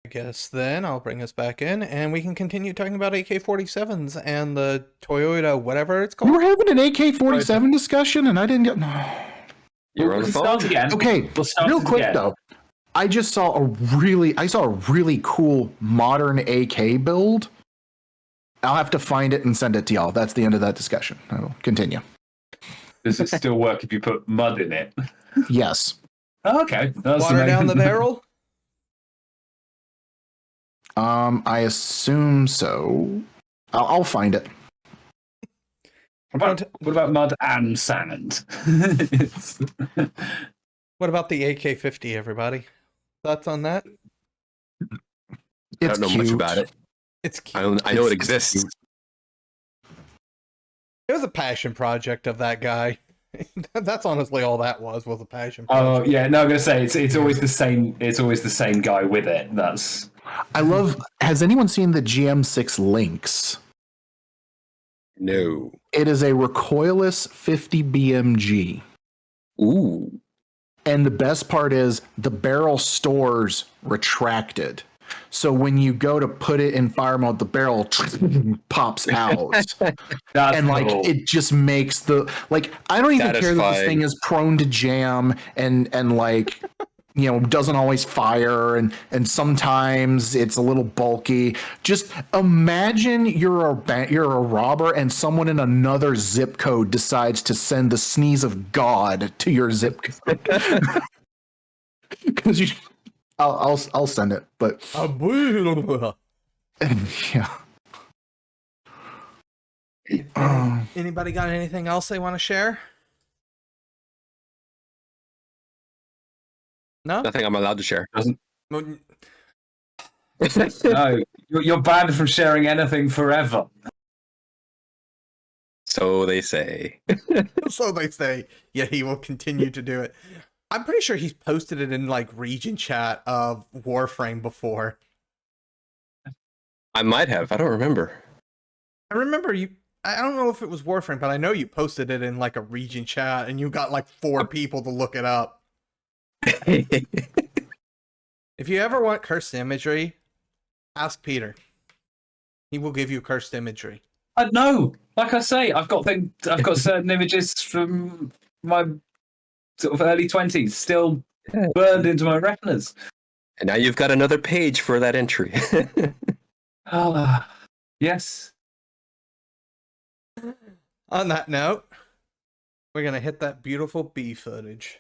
I guess then I'll bring us back in and we can continue talking about AK-47s and the Toyota, whatever it's We called. were having an AK-47 discussion and I didn't get... You're on the phone again. Okay, real quick though. I just saw a really cool modern AK build. I'll have to find it and send it to y'all. That's the end of that discussion. I will continue. Does it still work if you put mud in it? Yes. Oh, okay. Water down the barrel? I assume so. I'll find it. What about mud and sand? What about the AK-50, everybody? Thoughts on that? I don't know much about it. It's cute. I know it exists. It was a passion project of that guy. That's honestly all that was a passion project. Oh yeah, no, I'm gonna say it's always the same. It's always the same guy with it. That's. I love. Has anyone seen the GM6 Lynx? No. It is a recoilless 50 BMG. Ooh. And the best part is the barrel stores retracted. So when you go to put it in fire mode, the barrel pops out. And like cool. it just makes the I don't even care that this thing is prone to jam and like doesn't always fire and sometimes it's a little bulky. Just imagine you're a robber and someone in another zip code decides to send the sneeze of God to your zip code. Because I'll send it, but yeah. Anybody got anything else they want to share? No? Nothing I'm allowed to share. No, you're banned from sharing anything forever. So they say. So they say. Yeah, he will continue to do it. I'm pretty sure he's posted it in like region chat of Warframe before. I might have. I don't remember. I remember you. I don't know if it was Warframe, but I know you posted it in like a region chat and you got like 4 people to look it up. If you ever want cursed imagery, ask Peter. He will give you cursed imagery. No, like I say, I've got certain images from my sort of early 20s still burned into my retinas. And now you've got another page for that entry. Yes. On that note, we're going to hit that beautiful bee footage.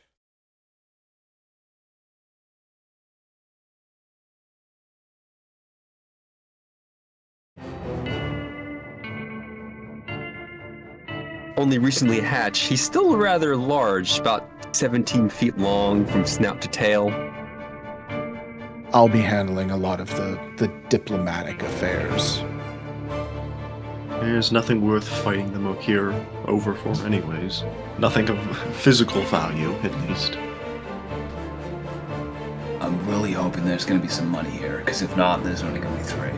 Only recently hatched, he's still rather large, about 17 feet long from snout to tail. I'll be handling a lot of the diplomatic affairs. There's nothing worth fighting the Mokir over for anyways. Nothing of physical value, at least. I'm really hoping there's going to be some money here, because if not, there's only going to be 3.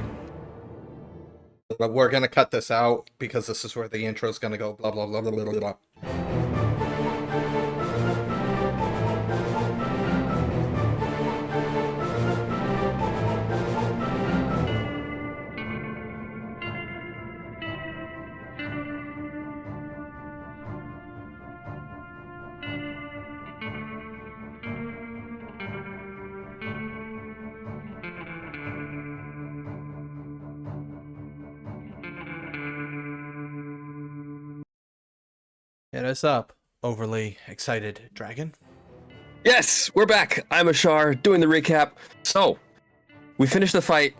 But we're going to cut this out because this is where the intro is going to go blah, blah, blah, blah, blah, blah. Hit us up, overly excited dragon. Yes, we're back. I'm Ashar, doing the recap. So, we finished the fight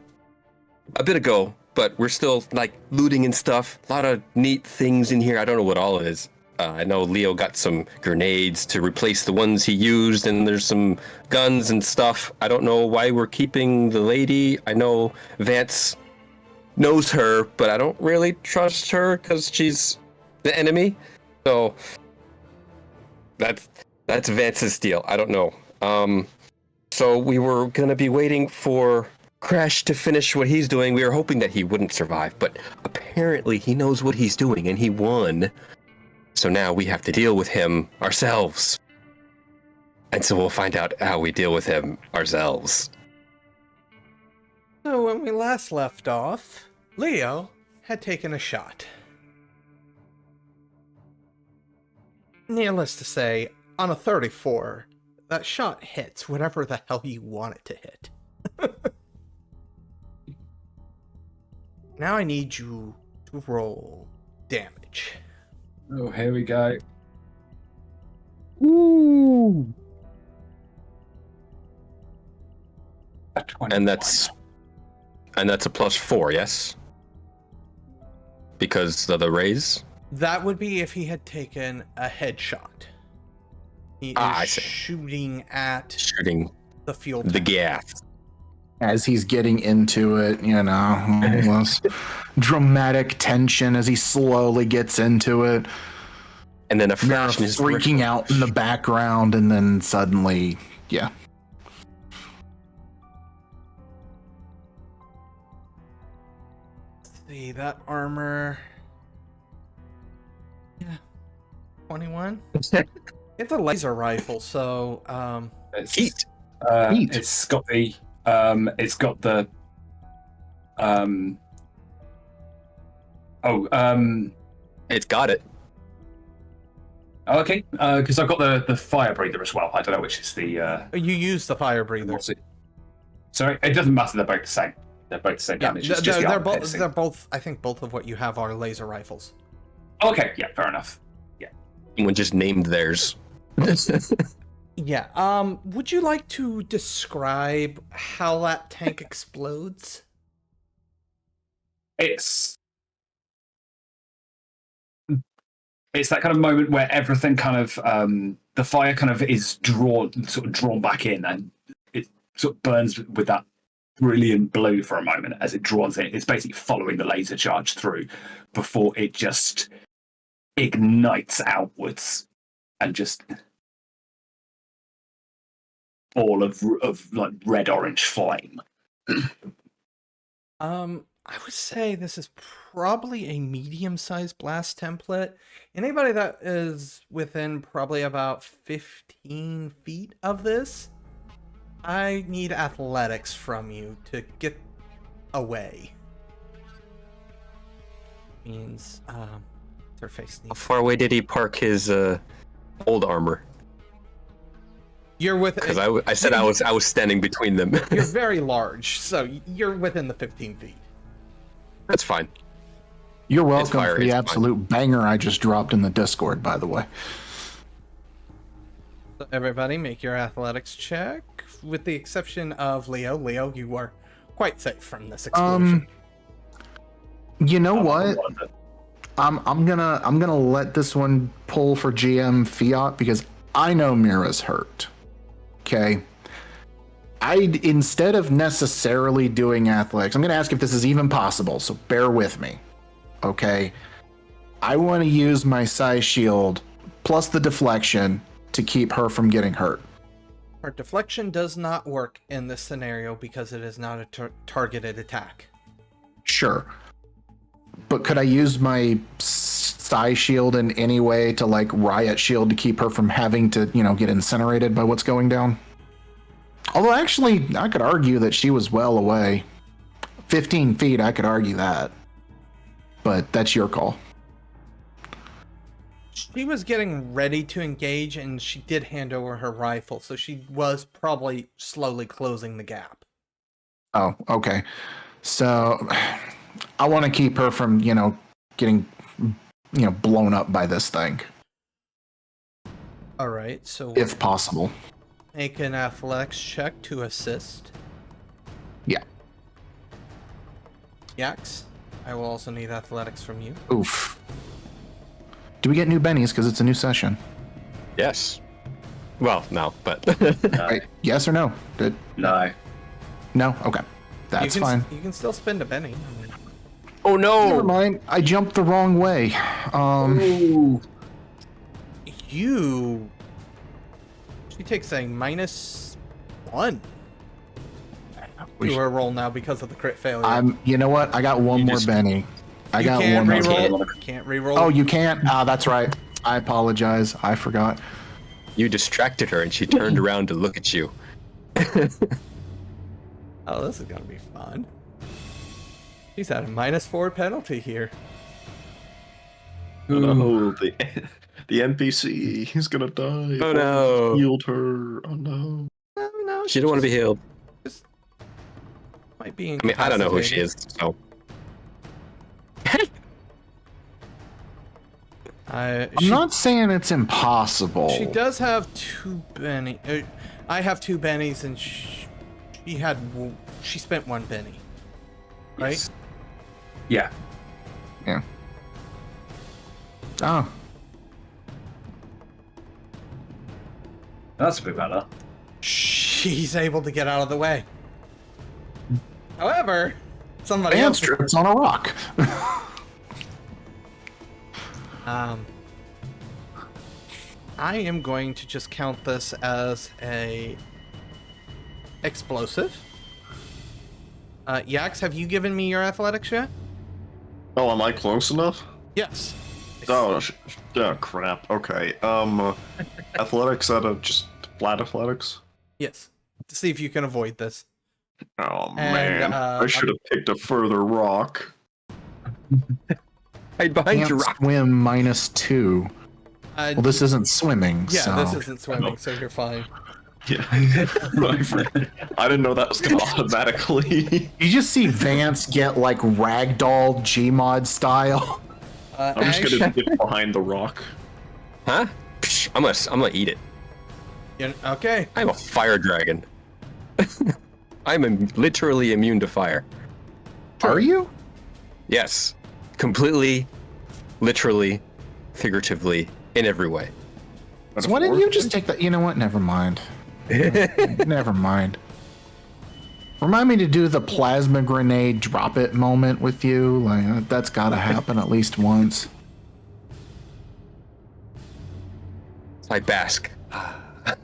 a bit ago, but we're still, looting and stuff. A lot of neat things in here. I don't know what all it is. I know Leo got some grenades to replace the ones he used, and there's some guns and stuff. I don't know why we're keeping the lady. I know Vance knows her, but I don't really trust her because she's the enemy. So that's Vance's deal. I don't know. So we were gonna be waiting for Crash to finish what he's doing. We were hoping that he wouldn't survive, but apparently he knows what he's doing and he won. So now we have to deal with him ourselves. And so we'll find out how we deal with him ourselves. So when we last left off, Leo had taken a shot. Needless to say, on a 34, that shot hits whatever the hell you want it to hit. Now I need you to roll damage. Oh, here we go. Ooh. A 21. And that's a +4, yes? Because of the raise? That would be if he had taken a headshot. He I is see. shooting at Shooting the fuel the tank. gas. As he's getting into it, you know, all this dramatic tension as he slowly gets into it. And then a Mira flash. and his freaking out in the background, and then suddenly, yeah. Let's see, that armor. Yeah. 21? It's a laser rifle, so It's, Heat. Heat. It's got the It's got it. okay, because I've got the fire breather as well. I don't know which is the you use the fire breather. what's it? Sorry, it doesn't matter. They're both the same. They're both the same Yeah, damage. It's just the armor piercing. they're both. I think both of what you have are laser rifles. Okay, yeah, fair enough. Someone just named theirs. Yeah. Would you like to describe how that tank explodes? It's that kind of moment where everything kind of the fire kind of is drawn back in, and it sort of burns with that brilliant blue for a moment as it draws in. It's basically following the laser charge through before it just ignites outwards and just all of like red orange flame. I would say this is probably a medium-sized blast template. Anybody that is within probably about 15 feet of this, I need athletics from you to get away. Means, their face How needs. far away did he park his old armor? You're within. Because I said I was standing between them. You're very large, so you're within the 15 feet. That's fine. You're welcome fire, for the it's absolute banger I just dropped in the Discord, by the way. So everybody make your athletics check, with the exception of Leo. Leo, you are quite safe from this explosion. You know what? I'm gonna let this one pull for GM Fiat because I know Mira's hurt. Okay. Instead of necessarily doing athletics, I'm gonna ask if this is even possible, so bear with me. Okay. I want to use my Psi Shield plus the deflection to keep her from getting hurt. Our deflection does not work in this scenario because it is not a targeted attack. Sure. But could I use my Psi Shield in any way to like Riot Shield to keep her from having to, get incinerated by what's going down? Although actually, I could argue that she was well away. 15 feet, I could argue that. But that's your call. She was getting ready to engage and she did hand over her rifle, so she was probably slowly closing the gap. Oh, okay. So I want to keep her from, getting, blown up by this thing. All right, so If possible. make an athletics check to assist. Yeah. Yax, I will also need athletics from you. Oof. Do we get new bennies because it's a new session? Yes. Well, no, but Wait, yes or no? No. No? Okay. That's you fine. You can still spend a penny. oh Never no! mind. I jumped the wrong way. Ooh. She takes a -1 We to sh- her roll now because of the crit failure. You know what? I got one You more just- Benny. I You got can't one more. reroll. Can't reroll. Oh, you can't? Ah, that's right. I apologize. I forgot. You distracted her and she turned around to look at you. Oh, this is gonna be fun. He's at a -4 penalty here. Oh no, the NPC is gonna die. Oh no. Healed her. Oh no. No, no, She don't want to be healed. just might be. I mean, I don't know who she is, so. I'm not saying it's impossible. She does have 2 Benny. I have 2 Bennies, and she spent 1 Benny. Right? Yes. Yeah. Yeah. Oh. That's a bit better. She's able to get out of the way. However, somebody Vance else. trips on a rock. I am going to just count this as a explosive. Yax, have you given me your athletics yet? Oh, am I close enough? Yes. Oh, crap. Okay. Athletics out of just flat athletics? Yes. To see if you can avoid this. Oh, And, man. I should have picked a further rock. Hide behind Can't your rock. swim -2. Well, this isn't swimming, Yeah, so... this isn't swimming, so you're fine. Yeah. I didn't know that was gonna automatically. You just see Vance get, like, ragdoll Gmod style. I'm just gonna get behind the rock. Huh? Psh, I'm gonna eat it. Okay. I'm a fire dragon. I'm literally immune to fire. Are you? Yes. Completely, literally, figuratively, in every way. So why didn't you just take that? You know what? Never mind. Never mind. Remind me to do the plasma grenade drop it moment with you. Like that's got to happen at least once. I bask. That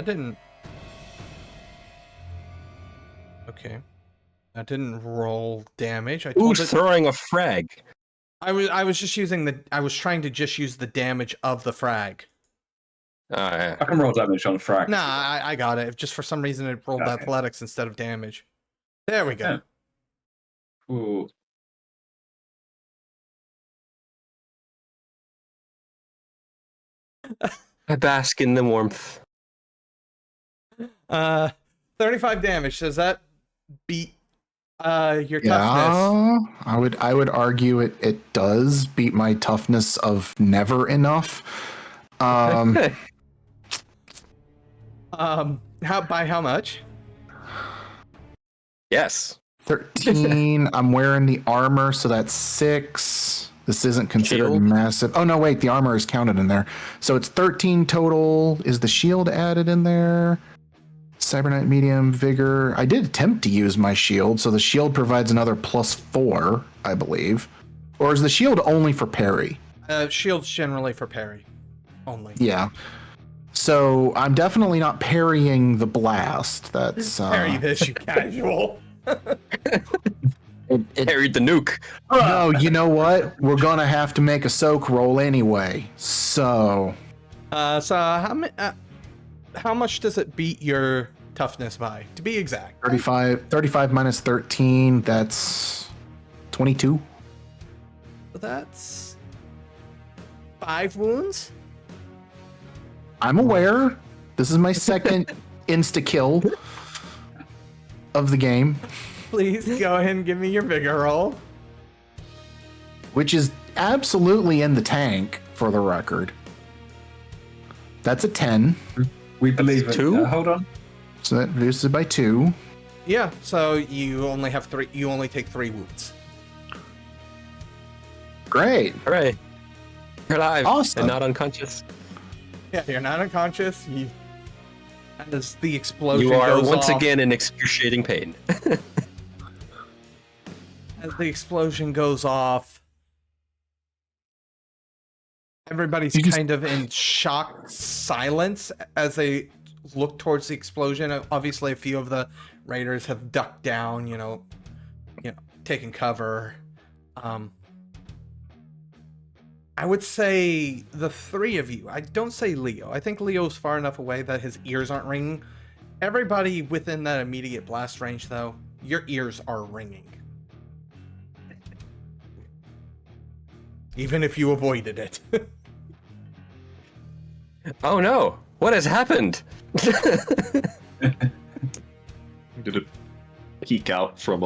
didn't. Okay. That didn't roll damage. I told Who's it. throwing a frag? I was just using the. I was trying to just use the damage of the frag. I can roll damage on a frag. Nah, I got it. Just for some reason it rolled Okay. athletics instead of damage. There we go. Yeah. Ooh. I bask in the warmth. 35 damage. Does that beat your toughness? Yeah, I would argue it does beat my toughness of never enough. How by how much? Yes. 13. I'm wearing the armor, so that's 6. This isn't considered Shield? massive. Oh no, wait, the armor is counted in there. So it's 13 total. Is the shield added in there? Cybernite medium vigor. I did attempt to use my shield, so the shield provides another +4, I believe. Or is the shield only for parry? Shield's generally for parry only. Yeah. So I'm definitely not parrying the blast. That's Parry this, you casual. Carried the nuke. No, you know what? We're gonna have to make a soak roll anyway. So How much does it beat your toughness by? To be exact. 35 minus 13, that's 22. So that's 5 wounds. I'm aware. This is my second insta-kill of the game, Please go ahead and give me your vigor roll. which is absolutely in the tank, for the record. That's a 10, We believe it. 2? Hold on. so that reduces it by 2. Yeah, so you only have 3. You only take 3 wounds. Great. Hooray. You're alive Awesome. and not unconscious. Yeah, you're not unconscious. As the explosion You are goes once off, again in excruciating pain. as the explosion goes off, everybody's kind of in shocked silence as they look towards the explosion. Obviously, a few of the raiders have ducked down, taken cover. I would say the 3 of you. I don't say Leo. I think Leo's far enough away that his ears aren't ringing. Everybody within that immediate blast range, though, your ears are ringing. Even if you avoided it. Oh no! What has happened? Did it peek out from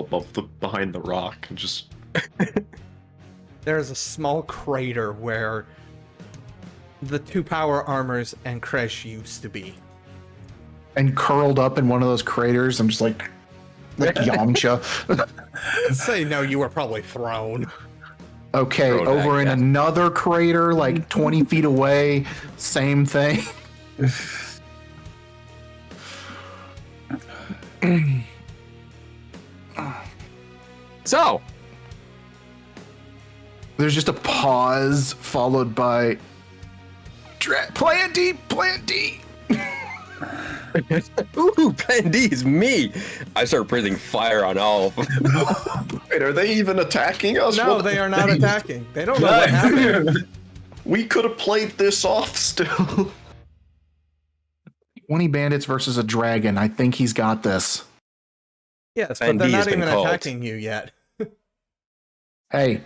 behind the rock and just... There's a small crater where the 2 power armors and Kresh used to be. And curled up in one of those craters, I'm just like Yamcha. Say no, you were probably thrown. Okay, Thrown over back, in yeah. another crater, like 20 feet away, same thing. So, There's just a pause followed by Plan D, Plan D. ooh, Plan D is me. I start breathing fire on all of them. Wait, are they even attacking us? No, What they the are not thing? attacking. They don't know what happened. We could have played this off still. 20 bandits versus a dragon. I think he's got this. Yes, but And they're D has not been even called. attacking you yet. Hey,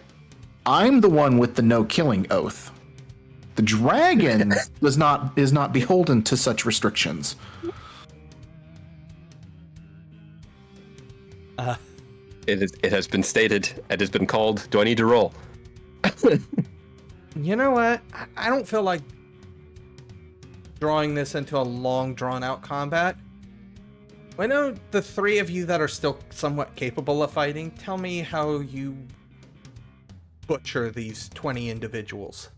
I'm the one with the no killing oath. The dragon is not beholden to such restrictions. It has been stated. It has been called. Do I need to roll? You know what? I don't feel like drawing this into a long, drawn-out combat. I know the 3 of you that are still somewhat capable of fighting. Tell me how you butcher these 20 individuals.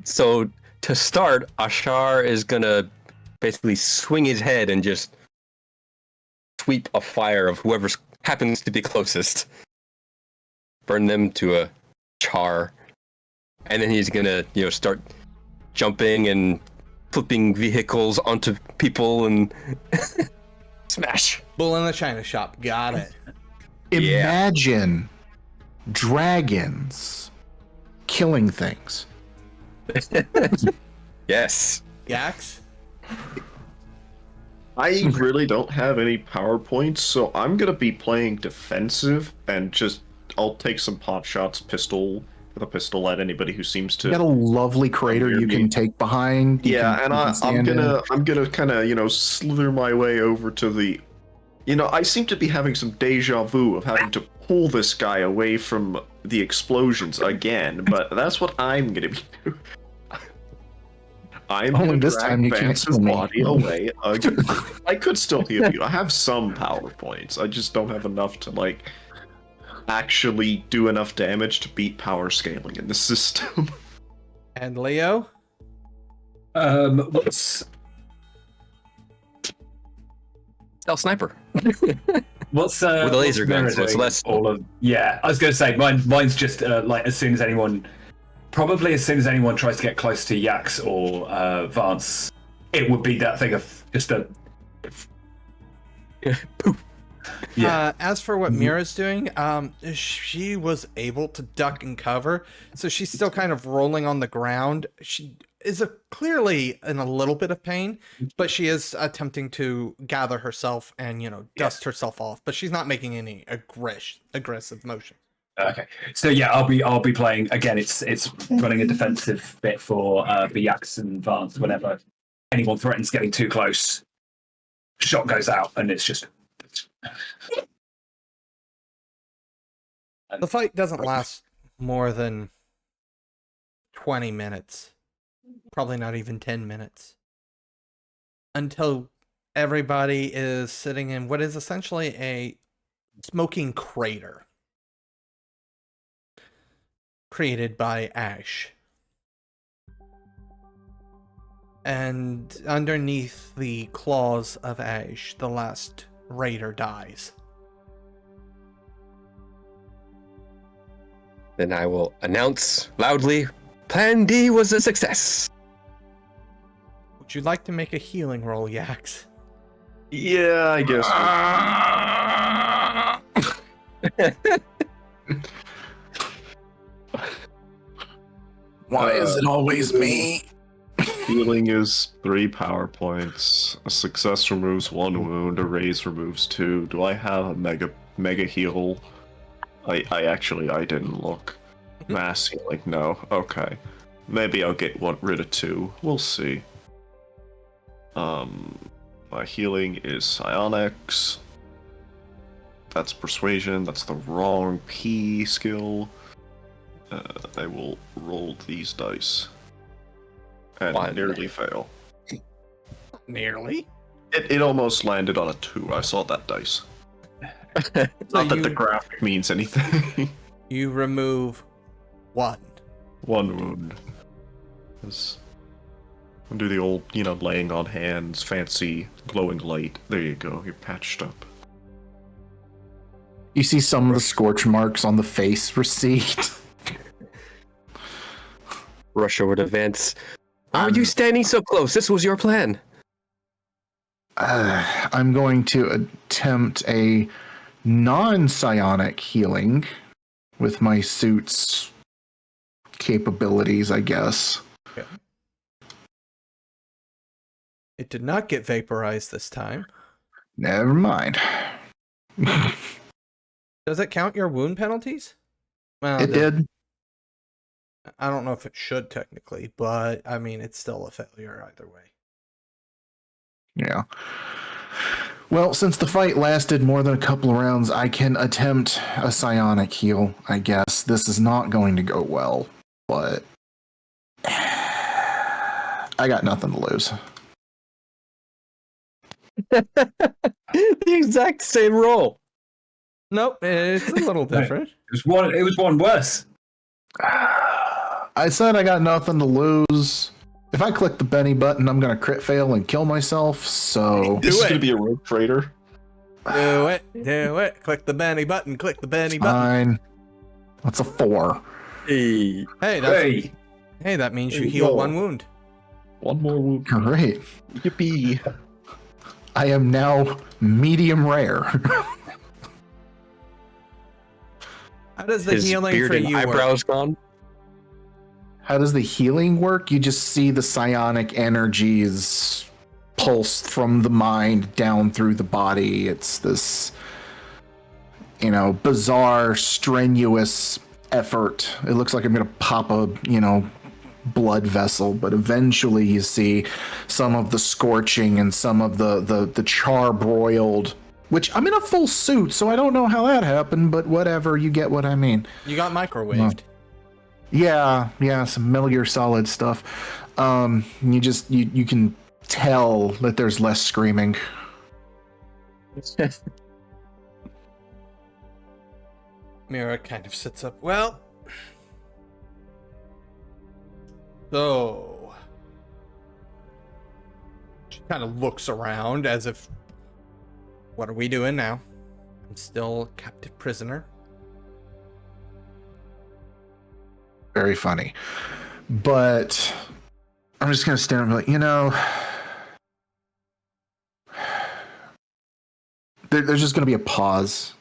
So to start, Ashar is gonna basically swing his head and just sweep a fire of whoever happens to be closest, burn them to a char, and then he's gonna start jumping and flipping vehicles onto people and smash. Bull in the china shop. Got it. Imagine dragons killing things. Yes. Yax? I really don't have any PowerPoints, so I'm gonna be playing defensive and I'll take some pot shots, with a pistol at anybody who seems to. You got a lovely crater you can take behind. Yeah, and I'm gonna kind of slither my way over to the. I seem to be having some deja vu of having to pull this guy away from the explosions again, but that's what I'm gonna be doing. I'm Only gonna this drag time you can't Vance's kill me. body away again. I could still heal you. I have some PowerPoints. I just don't have enough to actually do enough damage to beat power scaling in the system. And Leo? What's Stealth sniper. What's With a laser gun, Mira so it's doing? less- All of I was going to say mine's just as soon as anyone tries to get close to Yax or Vance, it would be that thing of just a Poof. Yeah. As for what Mira's doing, she was able to duck and cover, so she's still kind of rolling on the ground. She is clearly in a little bit of pain, but she is attempting to gather herself and dust herself off. But she's not making any aggressive motion. Okay, so yeah, I'll be playing again. It's running a defensive bit for Yax and Vance. Whenever anyone threatens getting too close, shot goes out, and it's just. The fight doesn't last more than 20 minutes. Probably not even 10 minutes. Until everybody is sitting in what is essentially a smoking crater. Created by ash. And underneath the claws of ash, the last raider dies. Then I will announce loudly, Plan D was a success. Would you like to make a healing roll, Yax? Yeah, I guess. Why is it always me? Healing is 3 power points. A success removes 1 wound. A raise removes 2. Do I have a mega heal? I didn't look. Mass healing, no. Okay. Maybe I'll get rid of 2. We'll see. My healing is psionics. That's persuasion. That's the wrong P skill. I will roll these dice. And nearly fail. Nearly? It almost landed on a 2. I saw that dice. Not that the graphic means anything. You remove 1. 1 wound. I'll do the old, laying on hands, fancy glowing light. There you go. You're patched up. You see some of the scorch marks on the face recede. Rush over to Vance. Why are you standing so close? This was your plan. I'm going to attempt a non-psionic healing with my suit's capabilities, I guess. Okay. It did not get vaporized this time. Never mind. Does it count your wound penalties? Well, It did. I don't know if it should technically, but I mean, it's still a failure either way. Yeah. Well, since the fight lasted more than a couple of rounds, I can attempt a psionic heal, I guess. This is not going to go well, but I got nothing to lose. The exact same roll. Nope, it's a little different. It was one worse. I said I got nothing to lose. If I click the Benny button, I'm going to crit fail and kill myself, so... This is going to be a rogue trader. Do it. Click the Benny button. Fine. That's a 4. Hey. Hey, that means you heal 1 wound. 1 more wound. Great. Yippee. I am now medium rare. How does the His healing beard for and you eyebrows work? gone? How does the healing work? You just see the psionic energies pulsed from the mind down through the body. It's this, bizarre, strenuous effort. It looks like I'm going to pop a, blood vessel, but eventually you see some of the scorching and some of the charbroiled, which I'm in a full suit, so I don't know how that happened, but whatever, you get what I mean. You got microwaved. Yeah, some Metal Gear Solid stuff. You can tell that there's less screaming. Mira kind of sits up. Well, so she kind of looks around as if, what are we doing now? I'm still a captive prisoner. Very funny. But I'm just going to stand up and be like, there's just going to be a pause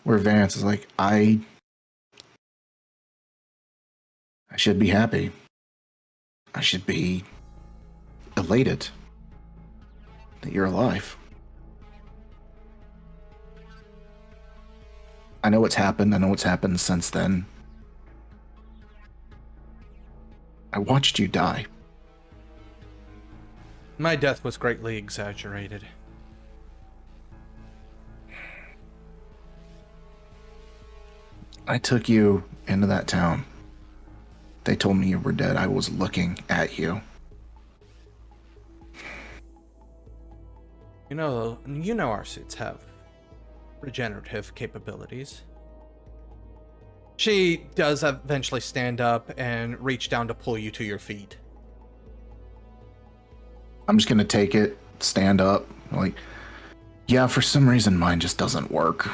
where Vance is like, I should be happy. I should be elated that you're alive. I know what's happened. I know what's happened since then. I watched you die. My death was greatly exaggerated. I took you into that town. They told me you were dead. I was looking at you. You know our suits have regenerative capabilities. She does eventually stand up and reach down to pull you to your feet. I'm just gonna take it, stand up, like, yeah, for some reason mine just doesn't work.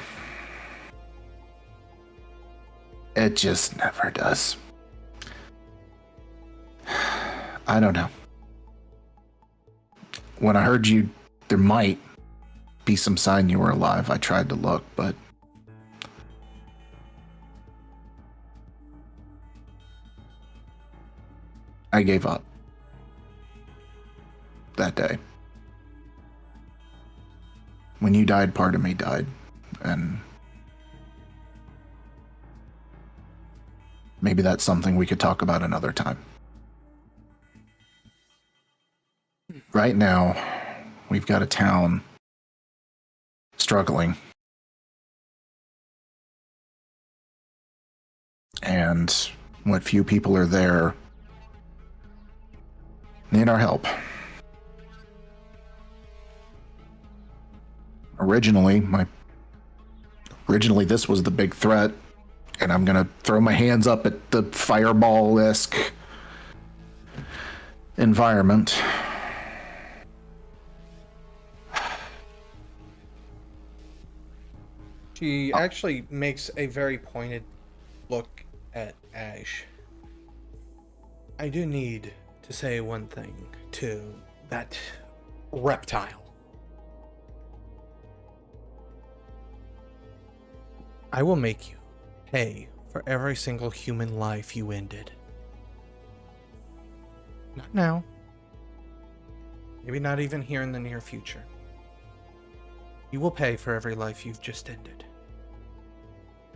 It just never does. I don't know. When I heard there might be some sign you were alive, I tried to look, but I gave up that day. When you died, part of me died, and maybe that's something we could talk about another time. Right now, we've got a town struggling. And what few people are there need our help. Originally, this was the big threat, and I'm gonna throw my hands up at the fireball-esque environment. She actually makes a very pointed look at Ash. I do need to say one thing to that reptile. I will make you pay for every single human life you ended. Not now. Maybe not even here in the near future. You will pay for every life you've just ended.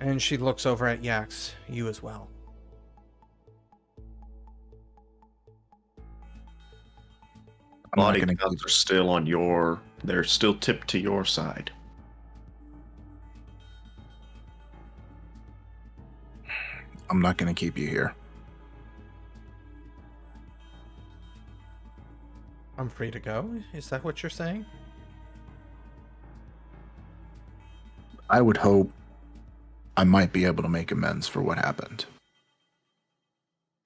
And she looks over at Yax, you as well. Body counts are still on your... They're still tipped to your side. I'm not going to keep you here. I'm free to go? Is that what you're saying? I would hope I might be able to make amends for what happened.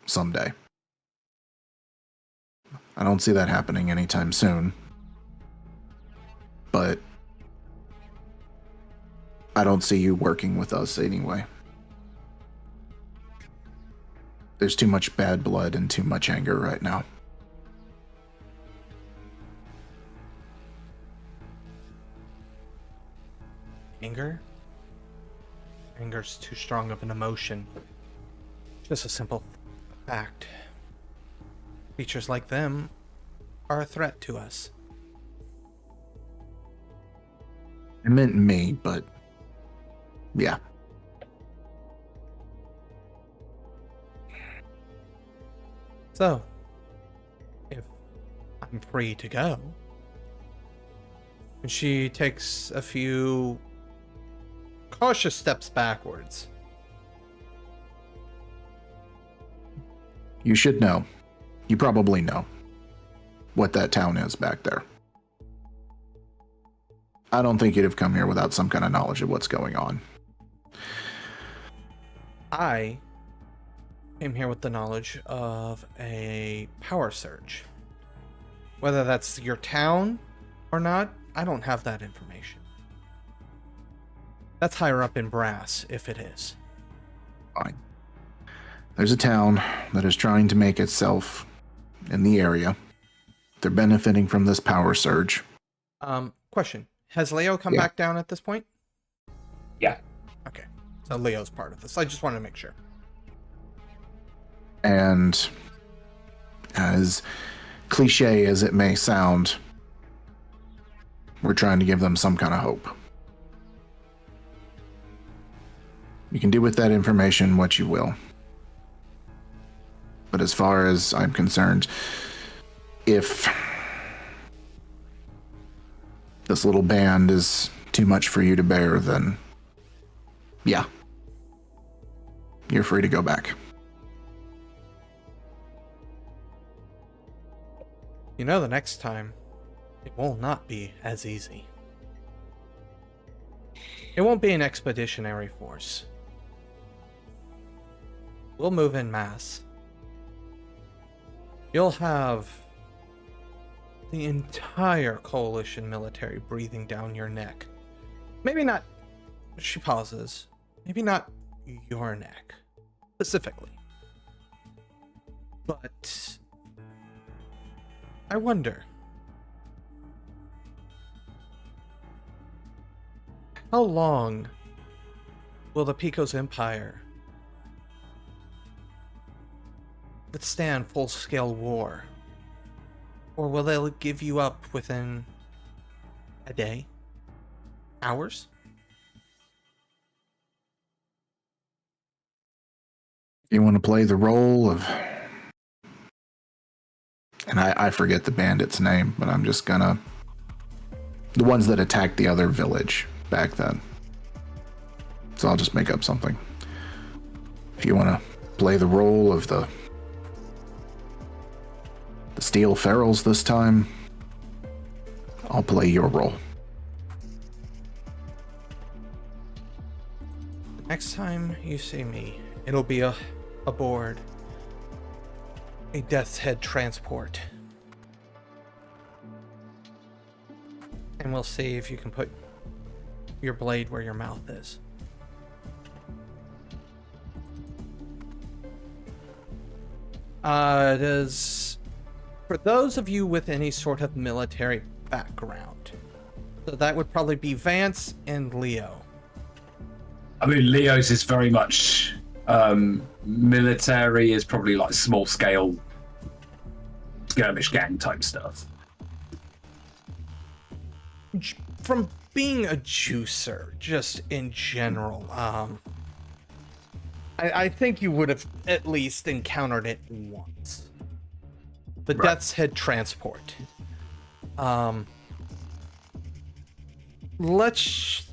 Someday. I don't see that happening anytime soon. But I don't see you working with us anyway. There's too much bad blood and too much anger right now. Anger? Anger's too strong of an emotion. Just a simple fact. Creatures like them are a threat to us. I meant me, but yeah. So, if I'm free to go, and she takes a few cautious steps backwards. You should know. You probably know what that town is back there. I don't think you'd have come here without some kind of knowledge of what's going on. I came here with the knowledge of a power surge. Whether that's your town or not, I don't have that information. That's higher up in brass, if it is. Fine. There's a town that is trying to make itself in the area. They're benefiting from this power surge. Question. Has Leo come back down at this point? Yeah. Okay. So Leo's part of this. I just wanted to make sure. And as cliche as it may sound, we're trying to give them some kind of hope. You can do with that information what you will. But as far as I'm concerned, if this little band is too much for you to bear, then yeah, you're free to go back. You know, the next time, it will not be as easy. It won't be an expeditionary force. We'll move in mass. You'll have the entire coalition military breathing down your neck. Maybe not, she pauses, maybe not your neck, specifically. But I wonder, how long will the Pico's Empire withstand full-scale war? Or will they give you up within a day? Hours? You want to play the role of... And I forget the bandit's name, but I'm just gonna... The ones that attacked the other village back then. So I'll just make up something. If you want to play the role of the Steel Ferals this time, I'll play your role. Next time you see me, it'll be aboard a Death's Head transport. And we'll see if you can put your blade where your mouth is. For those of you with any sort of military background, so that would probably be Vance and Leo. I mean, Leo's is very much military, is probably like small scale skirmish gang type stuff. From being a juicer, just in general, I think you would have at least encountered it once. The Right. Death's Head transport. Let's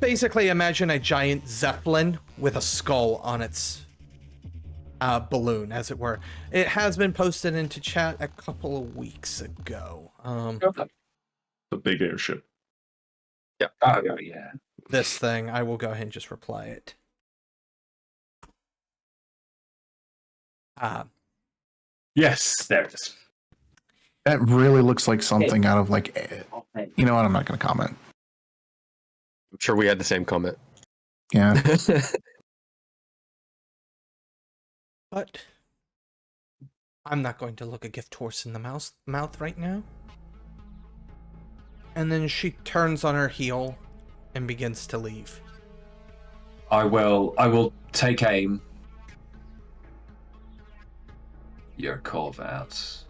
basically imagine a giant zeppelin with a skull on its balloon, as it were. It has been posted into chat a couple of weeks ago. The big airship. Oh, yeah. This thing, I will go ahead and just reply it. Yes, there it is. That really looks like something out of like... You know what? I'm not going to comment. I'm sure we had the same comment. Yeah. But I'm not going to look a gift horse in the mouth right now. And then she turns on her heel and begins to leave. I will take aim. Your call, Vance.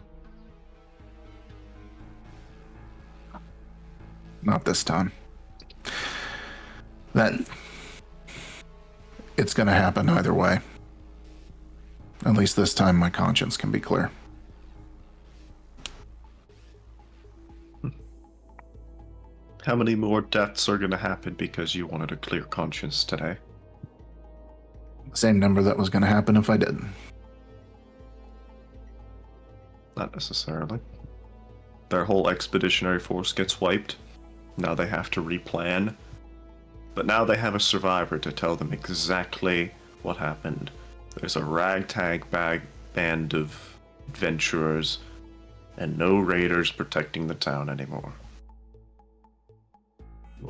Not this time. It's going to happen either way. At least this time my conscience can be clear. How many more deaths are going to happen because you wanted a clear conscience today? Same number that was going to happen if I didn't. Not necessarily. Their whole expeditionary force gets wiped. Now they have to replan. But now they have a survivor to tell them exactly what happened. There's a ragtag band of adventurers, and no raiders protecting the town anymore.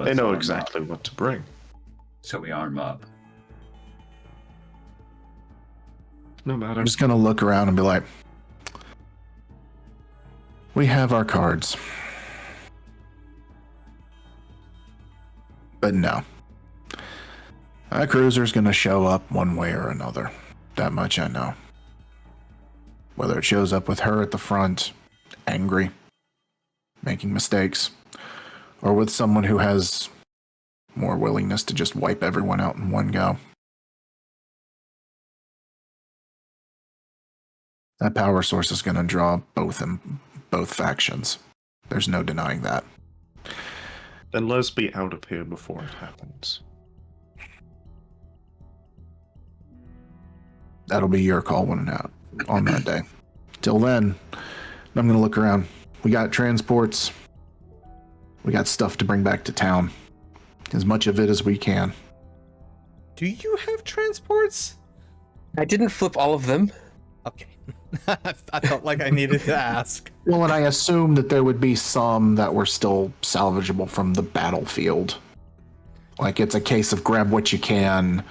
They know exactly what to bring. So we arm up. No matter. I'm just going to look around and be like, we have our cards. But no. That cruiser's going to show up one way or another. That much I know. Whether it shows up with her at the front, angry, making mistakes, or with someone who has more willingness to just wipe everyone out in one go. That power source is going to draw both factions. There's no denying that. Then let's be out of here before it happens. That'll be your call when out on that day. Till then, I'm going to look around. We got transports. We got stuff to bring back to town. As much of it as we can. Do you have transports? I didn't flip all of them. Okay. I felt like I needed to ask. Well, and I assumed that there would be some that were still salvageable from the battlefield. Like, it's a case of grab what you can.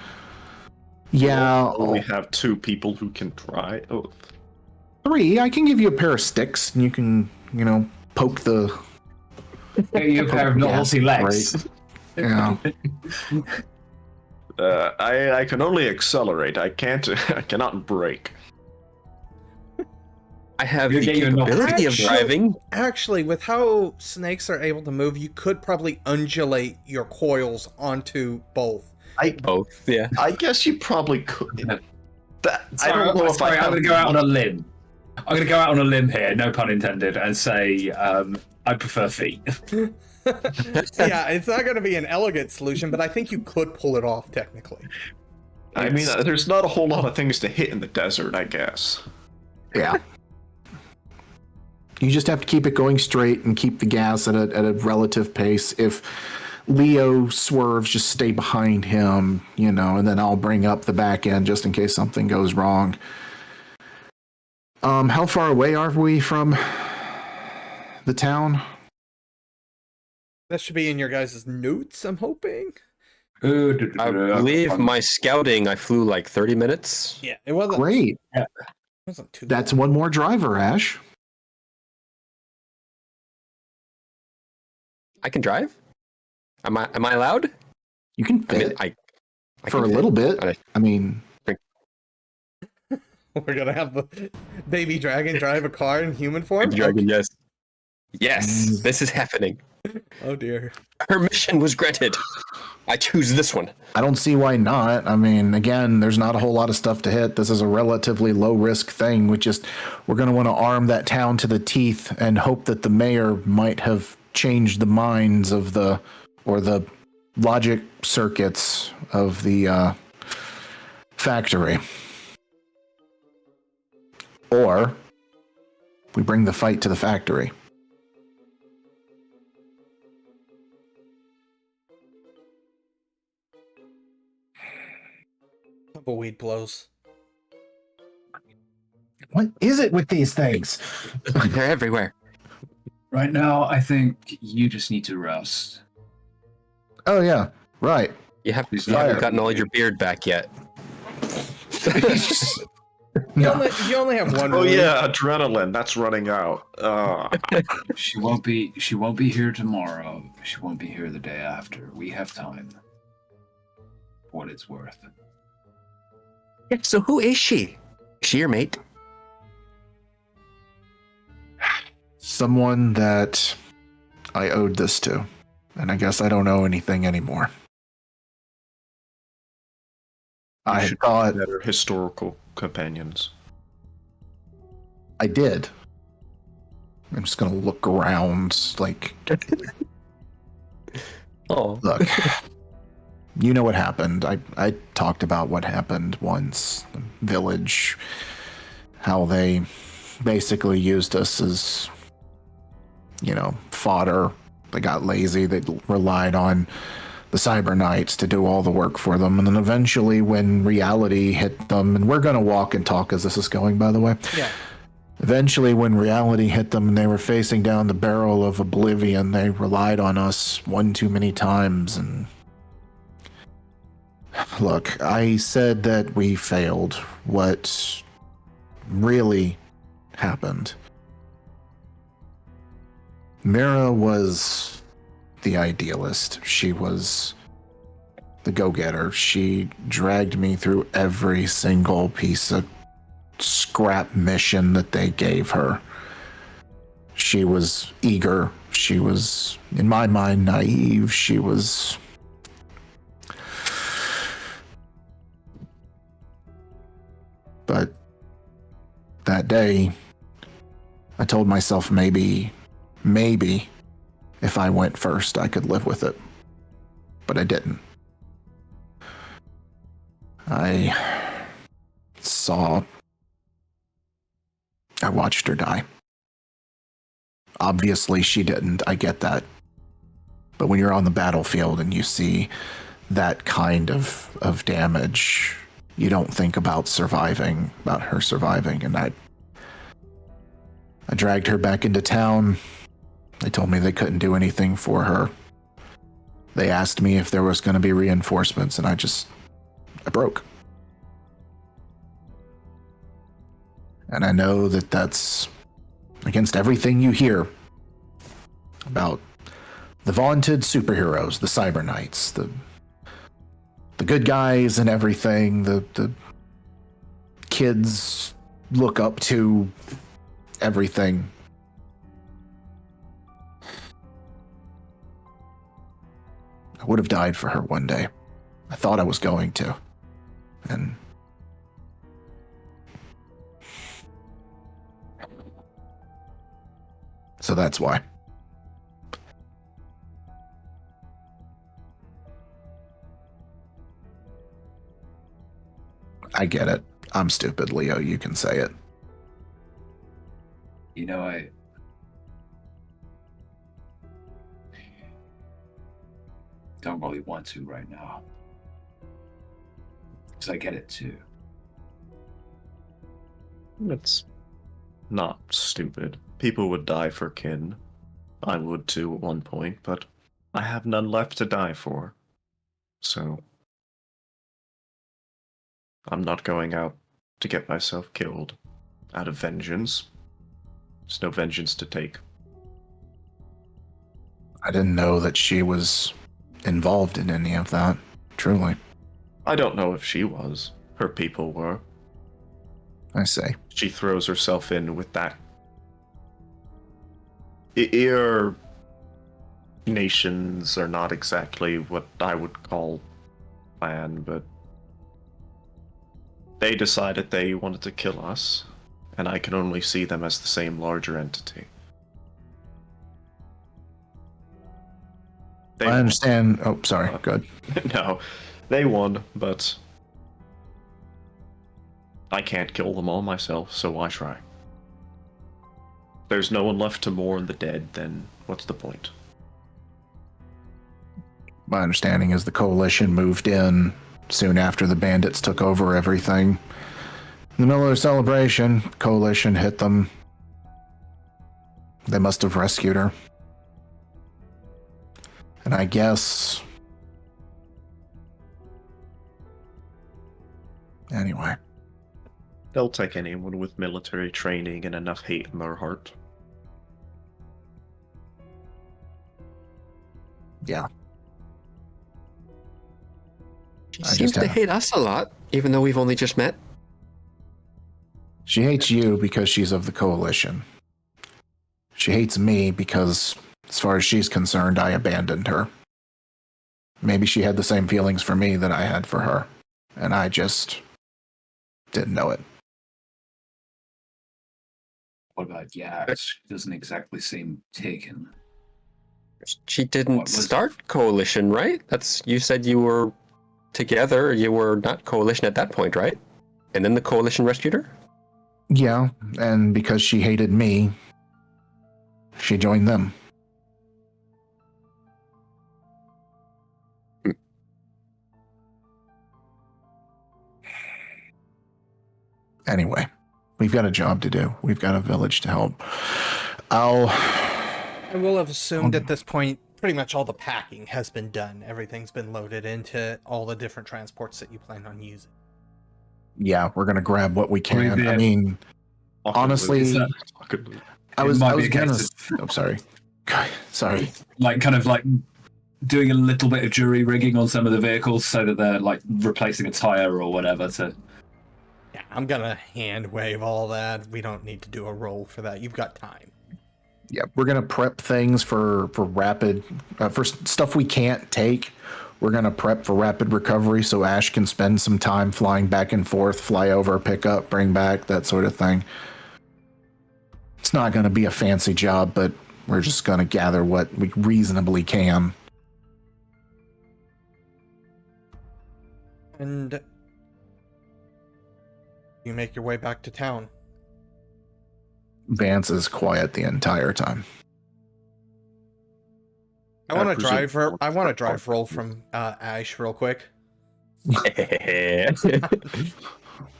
Yeah. We have 2 people who can try. Oh. 3. I can give you a pair of sticks, and you can, poke the... Get you a pair of novelty legs. Right. Yeah. I can only accelerate. I cannot break. I have You the get your knock- capability of driving. Actually, with how snakes are able to move, you could probably undulate your coils onto both. Both, yeah. I guess you probably could. I Sorry, don't know if sorry, I I'm have. going to go out on a limb. I'm going to go out on a limb here, no pun intended, and say I prefer feet. Yeah, it's not going to be an elegant solution, but I think you could pull it off technically. I mean, there's not a whole lot of things to hit in the desert, I guess. Yeah. You just have to keep it going straight and keep the gas at a relative pace. If Leo swerves, just stay behind him, and then I'll bring up the back end just in case something goes wrong. How far away are we from the town? That should be in your guys' notes, I'm hoping. I believe my scouting, I flew like 30 minutes. Yeah, it wasn't Great. It wasn't too That's long. one more driver, Ash. I can drive? Am I allowed? You can I mean, fit I for can a fit. little bit. I- I mean, We're going to have the baby dragon drive a car in human form? Dragon, yes. Yes, this is happening. Oh dear. Permission was granted. I choose this one. I don't see why not. I mean, again, there's not a whole lot of stuff to hit. This is a relatively low risk thing. We're going to want to arm that town to the teeth and hope that the mayor might have changed the minds of the logic circuits of the factory. Or we bring the fight to the factory. Tumbleweed blows. What is it with these things? They're everywhere. Right now, I think you just need to rest. Oh yeah, right. You haven't Fire. gotten all your beard back yet. You only have one Oh wound. yeah, adrenaline. That's running out. She won't be here tomorrow. She won't be here the day after. We have time. For what it's worth. Yeah, so who is she? Is she your mate? Someone that I owed this to, and I guess I don't owe anything anymore. I should thought Better historical companions. I did. I'm just gonna look around like, Oh, look. You know what happened. I talked about what happened once. The village, how they basically used us as, fodder. They got lazy. They relied on the Cyber Knights to do all the work for them. And then eventually when reality hit them, and we're going to walk and talk as this is going, by the way. Yeah. Eventually when reality hit them and they were facing down the barrel of oblivion, they relied on us one too many times. And look, I said that we failed. What really happened? Mira was the idealist. She was the go-getter. She dragged me through every single piece of scrap mission that they gave her. She was eager. She was, in my mind, naive. She was... But that day, I told myself maybe if I went first, I could live with it. But I didn't. I watched her die. Obviously, she didn't. I get that. But when you're on the battlefield and you see that kind of damage, you don't think about her surviving. And I dragged her back into town. They told me they couldn't do anything for her. They asked me if there was going to be reinforcements, and I broke. And I know that that's against everything you hear about the vaunted superheroes, the Cyber Knights, the good guys and everything, the kids look up to everything. I would have died for her one day. I thought I was going to. And so that's why. I get it. I'm stupid, Leo. You can say it. You know, I don't really want to right now. Because I get it too. It's not stupid. People would die for kin. I would too at one point, but I have none left to die for. So I'm not going out to get myself killed out of vengeance. There's no vengeance to take. I didn't know that she was involved in any of that, truly. I don't know if she was. Her people were. I say. She throws herself in with that. Your nations are not exactly what I would call clan, but they decided they wanted to kill us, and I can only see them as the same larger entity. They I understand. Oh, sorry. Good. No, they won, but I can't kill them all myself, so why try? There's no one left to mourn the dead, then what's the point? My understanding is the coalition moved in soon after the bandits took over everything. In the middle of their celebration, coalition hit them. They must have rescued her. And I guess... Anyway. They'll take anyone with military training and enough hate in their heart. Yeah. She seems to hate us a lot, even though we've only just met. She hates you because she's of the coalition. She hates me because, as far as she's concerned, I abandoned her. Maybe she had the same feelings for me that I had for her, and I just didn't know it. What about Yax? She doesn't exactly seem taken. She didn't start coalition, right? You said you were together. You were not coalition at that point, right? And then the coalition rescued her? Yeah, and because she hated me, she joined them. Anyway, we've got a job to do. We've got a village to help. I will have assumed at this point, pretty much all the packing has been done. Everything's been loaded into all the different transports that you plan on using. Yeah, we're going to grab what we can. I mean, honestly, I was gonna... Oh, sorry. Sorry. Like, kind of like doing a little bit of jury rigging on some of the vehicles so that they're like replacing a tire or whatever to... Yeah, I'm gonna hand wave all that. We don't need to do a roll for that. You've got time. Yeah, we're gonna prep things for rapid, for stuff we can't take. We're gonna prep for rapid recovery so Ash can spend some time flying back and forth, fly over, pick up, bring back, that sort of thing. It's not gonna be a fancy job, but we're just gonna gather what we reasonably can. And you make your way back to town. Vance is quiet the entire time. I want to drive roll from Ash real quick.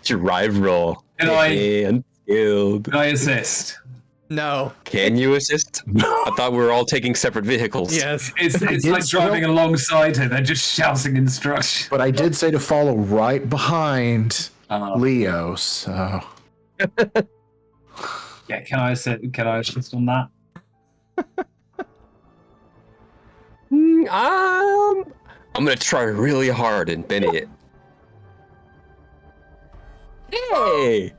Drive roll. Can I assist? No. Can you assist? I thought we were all taking separate vehicles. Yes. It's like driving alongside her. They're just shouting instructions. But I did say to follow right behind Leo, so... Yeah, can I assist on that? I'm gonna try really hard and bend it. Hey!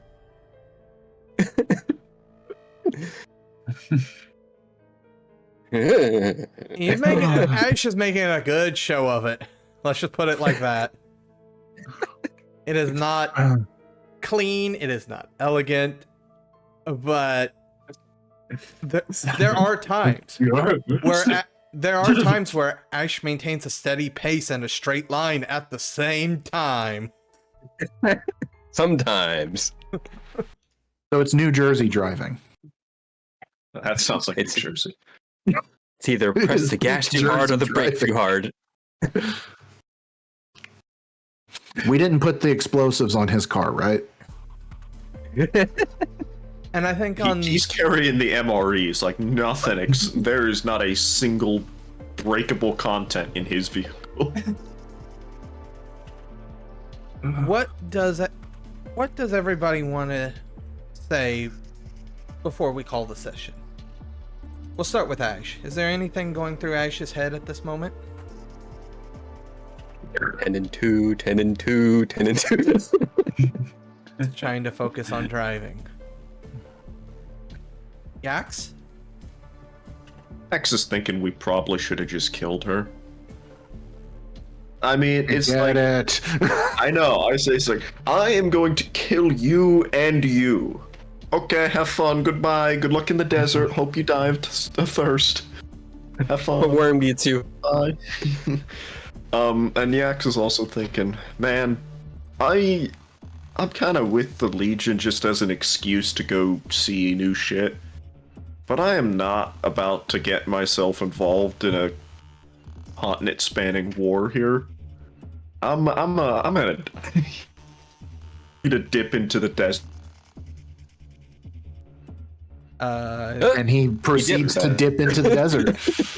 Ash is making a good show of it. Let's just put it like that. It is not clean. It is not elegant, but there are times where Ash maintains a steady pace and a straight line at the same time. Sometimes. So it's New Jersey driving. That sounds like It's New Jersey. It's either press the gas too hard or the brake too hard. We didn't put the explosives on his car, right? And I think He's carrying the MREs like nothing. There is not a single breakable content in his vehicle. what does everybody want to say before we call the session? We'll start with Ash. Is there anything going through Ash's head at this moment? 10 and 2, 10 and 2, 10 and 2. Trying to focus on driving. Yax? X is thinking we probably should have just killed her. I mean, it's like it. I know. It's like I am going to kill you and you. Okay, have fun. Goodbye. Good luck in the desert. Hope you die of thirst. Have fun. A worm gets you. Bye. And Yax is also thinking, man, I'm kind of with the Legion just as an excuse to go see new shit, but I am not about to get myself involved in a continent spanning war here. I'm gonna dip into the desert. And he proceeds to dip into the desert.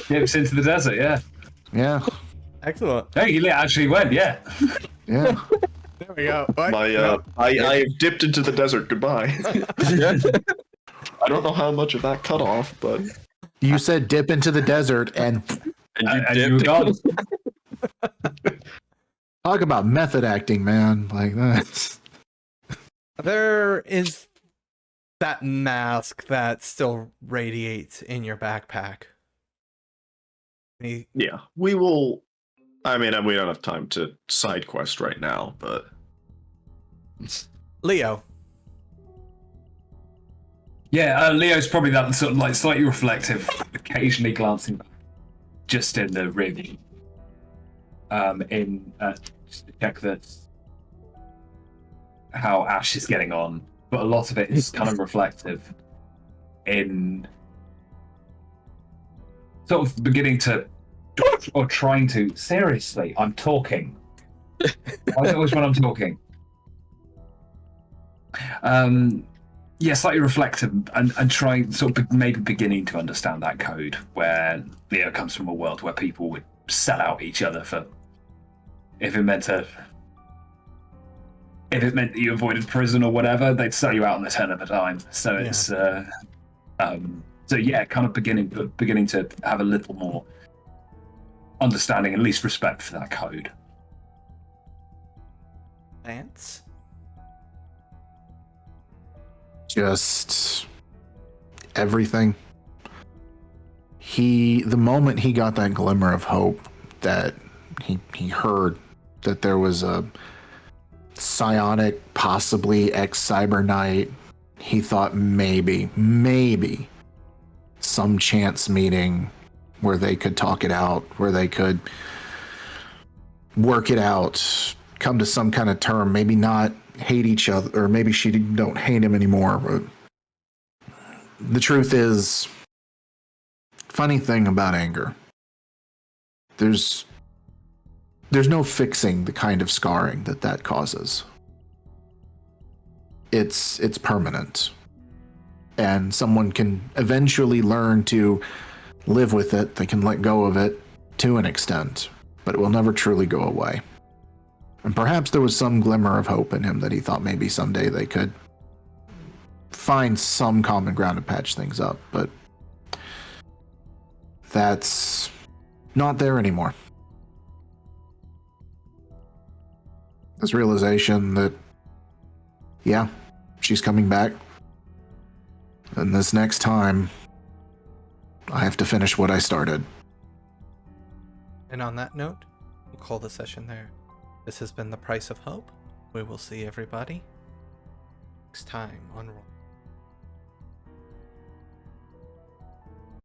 Dips into the desert, yeah. Yeah. Excellent. Hey, he actually went, yeah. Yeah. There we go. I have dipped into the desert. Goodbye. I don't know how much of that cut off, but You said dip into the desert and You were gone. talk about method acting, man. Like that. There is that mask that still radiates in your backpack. yeah, we will. I mean, we don't have time to side quest right now, but Leo. Yeah, Leo's probably that sort of like slightly reflective, occasionally glancing back, just in the rear view. Just to check that how Ash is getting on, but a lot of it is kind of reflective in sort of beginning to or trying to seriously. I'm talking. Why is it always when I'm talking? Yeah, slightly reflective and trying, sort of maybe beginning to understand that code where Leo comes from a world where people would sell out each other for if it meant that you avoided prison or whatever, they'd sell you out on the turn of a dime. So it's so yeah, kind of beginning to have a little more understanding, at least respect for that code. Vance? Just everything. The moment he got that glimmer of hope that he heard that there was a psionic, possibly ex-cyber knight, he thought maybe some chance meeting where they could talk it out, where they could work it out, come to some kind of term, maybe not hate each other, or maybe she don't hate him anymore. But the truth is, funny thing about anger, there's no fixing the kind of scarring that causes. It's permanent, and someone can eventually learn to live with it. They can let go of it to an extent, but it will never truly go away. And perhaps there was some glimmer of hope in him that he thought maybe someday they could find some common ground to patch things up, but that's not there anymore. This realization that, yeah, she's coming back. And this next time, I have to finish what I started. And on that note, we'll call the session there. This has been The Price of Hope. We will see everybody next time on Roll.